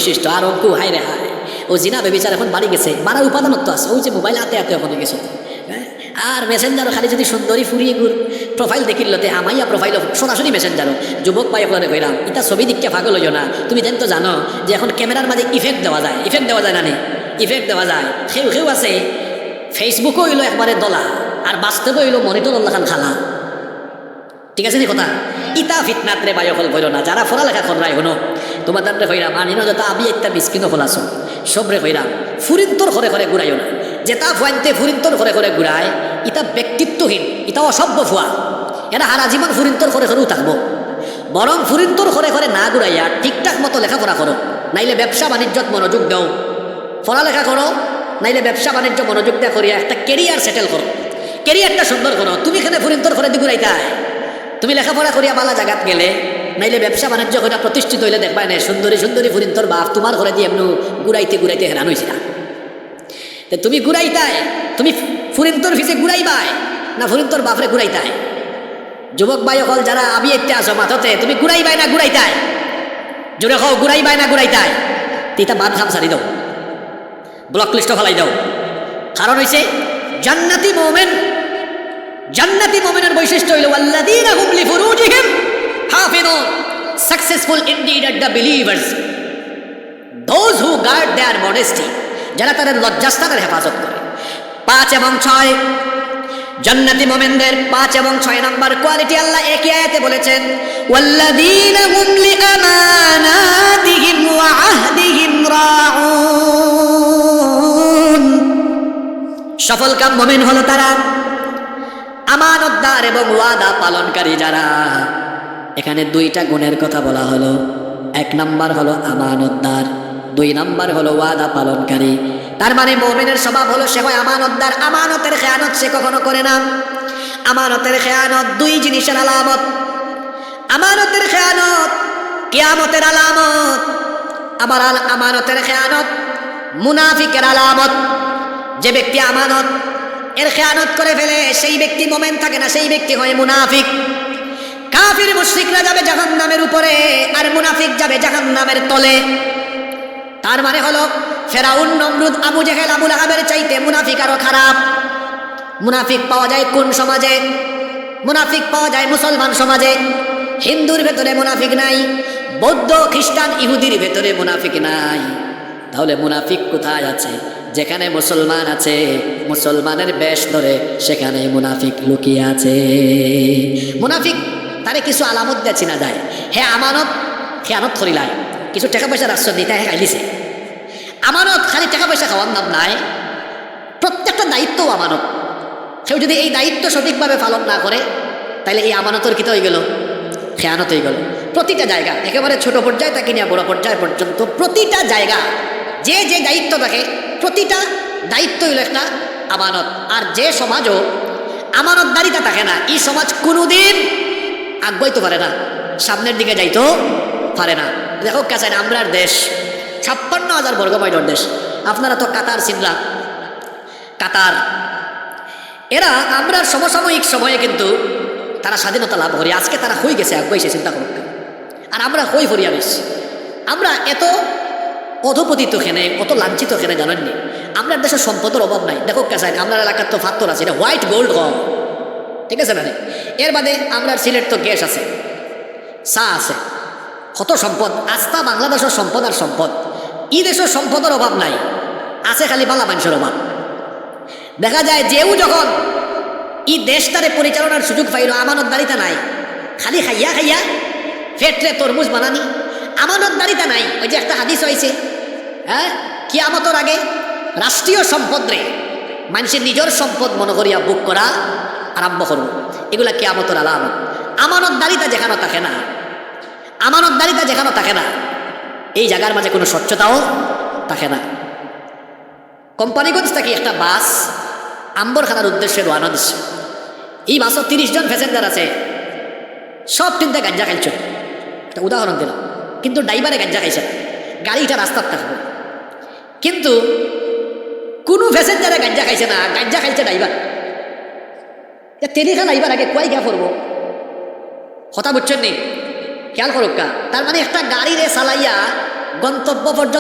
বিশিষ্ট আর অঙ্কু হায় রে হায় ও জিনা বেবিচার এখন বাড়ি গেছে বাড়ার উপাদানত্ব আছে ওই যে মোবাইল হাতে হাতে ওখানে গেছে আর মেসেঞ্জারও খালি যদি সুন্দরী ফুরিয়ে গুর প্রোফাইল দেখিলতে আমাইয়া প্রোফাইল সরাসরি মেসেঞ্জারও যুবক পাই ওখানে কইলাম এটা ছবি দিককে পাগল হইও না তুমি দেন তো জানো যে এখন ক্যামেরার মাঝে ইফেক্ট দেওয়া যায় না নে ইফেক্ট দেওয়া যায় সেও আছে ফেসবুকও হইলো একবারে দলা আর বাস্তবে হইলো মনিটর খান খালা ঠিক আছে নি কথা ইতা ফিতনাত রে বায়কল কইল না যারা পড়ালেখা করাই হনো তোমার দান্ডে কইরাম আনিনো যত আবি একটা মিসকিনও খোলাছো সবরে কইরাম ফুরিন্তর ঘরে ঘরে ঘুরাইও না যেটা ফুয়াইতে ফুরিন্তর ঘরে ঘরে ঘুরায় ইটা ব্যক্তিত্বহীন ইটা অসভ্য ফুয়া এরা হারা জীবন ফুরিন্তর ঘরে ঘরেও থাকবো বরং ফুরিন্তর ঘরে ঘরে না ঘুরাইয়া ঠিকঠাক মতো লেখাপড়া করো নাইলে ব্যবসা বাণিজ্যত মনোযোগ দাও পড়ালেখা করো নাইলে ব্যবসা বাণিজ্য মনোযোগ দেওয়া করিয়া একটা কেরিয়ার সেটেল করো কেরিয়ারটা সুন্দর করো তুমি এখানে ফুরিন্তর ঘরে দিয়ে ঘুরাইতায় তুমি লেখাপড়া করিয়া বালা জায়গাত গেলে নাইলে ব্যবসা বাণিজ্য করে প্রতিষ্ঠিত হইলে দেখবাই না সুন্দরী সুন্দরী ফুরিন্তর বাপ তোমার ঘরে দিয়ে এমন ঘুরাইতে হেরান হয়েছে না তুমি ঘুরাইতায় তুমি ফুরিন্তর ফিসে ঘুরাইবাই না ফুরিন্তর বাপরে ঘুরাইতায় যুবক ভাই হল যারা আবি এতে আসো মাথতে তুমি ঘুরাইবাই না ঘুরাইতায় জোরে খাও ঘুরাইবাই না ঘুরাইতায় তিতা বাদ খাম সারি দাও ব্লক লিস্ট ফেলাই দাও কারণ হইছে জান্নাতি মোমেনের বৈশিষ্ট্য হইল আল্লাযীনা হুম লিফুরুজিহিম হাফিযুন successful indeed are the believers those who guard their modesty যারা তাদের লজ্জাস্থানের হেফাজত করে 5 এবং 6 জান্নাতি মোমেনদের 5 এবং 6 নাম্বার কোয়ালিটি আল্লাহ একই আয়াতে বলেছেন ওয়াল্লাযীনা হুম লিআমানাতিহিম ওয়া আহদিহিম রাউন সফলকাম মোমেন হলো তারা আমানতদার এবং ওয়াদা পালনকারী যারা এখানে 2টা গুণের কথা বলা হলো 1 নাম্বার হলো আমানতদার 2 নাম্বার হলো ওয়াদা পালনকারী তার মানে মুমিনের স্বভাব হলো সে হয় আমানতদার আমানতের খেয়ানত সে কখনো করে না আমানতের খেয়ানত 2 জিনিসের আলামত আমানতের খেয়ানত কিয়ামতের আলামত আবার আমানতের খেয়ানত মুনাফিকের আলামত যে ব্যক্তি আমানত এর খেয়ানত করে ফেলে সেই ব্যক্তি মুমিন থাকে না সেই ব্যক্তি হয় মুনাফিক কাফির মুশরিকরা যাবে জাহান্নামের উপরে আর মুনাফিক যাবে জাহান্নামের তলে তার মানে হলো ফেরাউন নমরুদ আবু জেহেল আবু লাহাবের চাইতে মুনাফিক আরো খারাপ মুনাফিক পাওয়া যায় কোন সমাজে মুনাফিক পাওয়া যায় মুসলমান সমাজে হিন্দুর ভেতরে মুনাফিক নাই বৌদ্ধ খ্রিস্টান ইহুদির ভেতরে মুনাফিক নাই তাহলে মুনাফিক কোথায় আছে যেখানে মুসলমান আছে মুসলমানের বেশ ধরে সেখানে মুনাফিক লুকিয়ে আছে মুনাফিক তারে কিছু আলামত দিয়ে চিনা যায় হে আমানত খেয়ানত করিলায় কিছু টাকা পয়সা রাষ্ট্র দিতে হ্যাঁ খাইলিছে আমানত খালি টাকা পয়সা খাওয়ার নাম নাই প্রত্যেকটা দায়িত্ব আমানত কেউ যদি এই দায়িত্ব সঠিকভাবে পালন না করে তাহলে এই আমানতর কিতে হয়ে গেল খেয়ানত হয়ে গেল প্রতিটা জায়গা একেবারে ছোট পর্যায়ে তাকে নিয়ে বড় পর্যায় পর্যন্ত প্রতিটা জায়গা যে যে দায়িত্ব থাকে প্রতিটা দায়িত্ব হইল একটা আমানত আর যে সমাজও আমানতদারিতা থাকে না এই সমাজ কোনোদিন আগাইতে পারে না সামনের দিকে যাইতো পারে না দেখো কাছে আমরার দেশ 56,000 বর্গ মাইলের দেশ আপনারা তো কাতার চিনলা কাতার এরা আমরা সমসাময়িক সময়ে কিন্তু তারা স্বাধীনতা লাভ করি আজকে তারা হয়ে গেছে আগাইছে চিন্তা করুন আর আমরা হই ফরিয়া বেশ আমরা এত অধপতিত খেনে কত লাঞ্ছিত খেনে জানেননি আমরা দেশের সম্পদের অভাব নাই দেখো কাছায় আমরা এলাকার তো ফাত্তর আছে এটা হোয়াইট গোল্ড হয় ঠিক আছে না এর বাদে আমরা সিলেট তো গ্যাস আছে চা আছে কত সম্পদ আস্থা বাংলাদেশের সম্পদ আর সম্পদ এই দেশের সম্পদের অভাব নাই আছে খালি বাংলা মানুষের অভাব দেখা যায় যেও যখন এই দেশটারে পরিচালনার সুযোগ পাইল আমানতদারিতা নাই খালি খাইয়া খাইয়া ফেটরে তরমুজ বানানি আমানতদারিতা নাই ওই যে একটা হাদিস হয়েছে হ্যাঁ কিয়ামতের আগে রাষ্ট্রীয় সম্পদ রে মানুষের নিজের সম্পদ মনে করিয়া বুক করা আরম্ভ করব এগুলা কিয়ামতের আলামত আমানতদারিতা যেখানে থাকে না আমানতদারিতা যেখানে থাকে না এই জায়গার মাঝে কোনো স্বচ্ছতাও থাকে না কোম্পানিগঞ্জ থেকে একটা বাস আম্বরখানার উদ্দেশ্যে রওনা দিচ্ছে এই বাসও 30 জন প্যাসেঞ্জার আছে সব তিনটা গাঞ্জা খাইছে একটা উদাহরণ দিলাম কিন্তু ড্রাইভারে গাঞ্জা খাইছে গাড়িটা রাস্তার থাকবে কিন্তু কোনো প্যাসেঞ্জারে গাঞ্জা খাইছে না গাঞ্জা খাইছে ড্রাইভার তেলিখা ড্রাইভার আগে কয় গিয়া করবো কথা বুঝছেন নি খেয়াল করুক তার মানে একটা গাড়ি রে চালাইয়া গন্তব্য পর্যন্ত